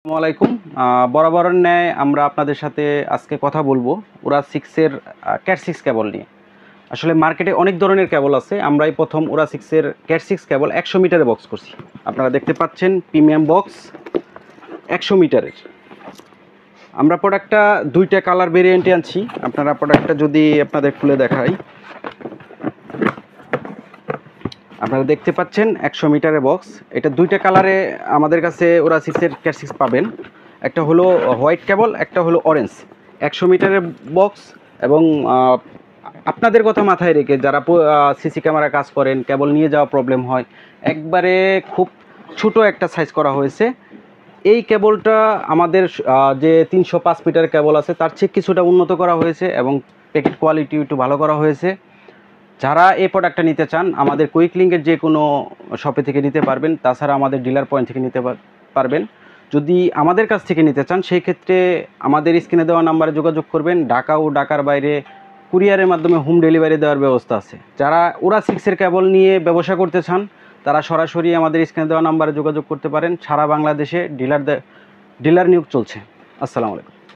আসসালামু আলাইকুম। বরাবরের ন্যায় আমরা আপনাদের সাথে আজকে কথা বলবো ওরা 6 এর ক্যাট 6 কেবল নিয়ে। আসলে মার্কেটে অনেক ধরনের কেবল আছে। আমরাই প্রথম ওরা 6 এর ক্যাট 6 কেবল 100 মিটারে বক্স করছি। আপনারা দেখতে পাচ্ছেন প্রিমিয়াম বক্স 100 মিটারের। আমরা প্রোডাক্টটা দুইটা কালার ভেরিয়েন্টে আনছি। আপনারা প্রোডাক্টটা যদি আপনাদের খুলে দেখাই, আপনারা দেখতে পাচ্ছেন 100 মিটারের বক্স। এটা দুইটা কালারে আমাদের কাছে ওরা 6 এর ক্যাট 6 পাবেন। একটা হলো হোয়াইট কেবল, একটা হলো অরেঞ্জ। 100 মিটারের বক্স এবং আপনাদের কথা মাথায় রেখে যারা সিসি ক্যামেরা কাজ করেন, কেবল নিয়ে যাওয়া প্রবলেম হয়, একবারে খুব ছোট একটা সাইজ করা হয়েছে। এই কেবলটা আমাদের যে 305 মিটার কেবল আছে তার চেয়ে কিছুটা উন্নত করা হয়েছে এবং প্যাকেট কোয়ালিটি একটু ভালো করা হয়েছে। যারা এই প্রোডাক্টটা নিতে চান আমাদের কুইক লিঙ্কের যে কোনো শপে থেকে নিতে পারবেন, তাছাড়া আমাদের ডিলার পয়েন্ট থেকে নিতে পারবেন। যদি আমাদের কাছ থেকে নিতে চান সেই ক্ষেত্রে আমাদের স্ক্রিনে দেওয়া নাম্বারে যোগাযোগ করবেন। ঢাকা ও ঢাকার বাইরে কুরিয়ারের মাধ্যমে হোম ডেলিভারি দেওয়ার ব্যবস্থা আছে। যারা ওরা 6 এর কেবল নিয়ে ব্যবসা করতে চান তারা সরাসরি আমাদের স্ক্রিনে দেওয়া নাম্বারে যোগাযোগ করতে পারেন। সারা বাংলাদেশে ডিলার নিয়োগ চলছে। আসসালামু আলাইকুম।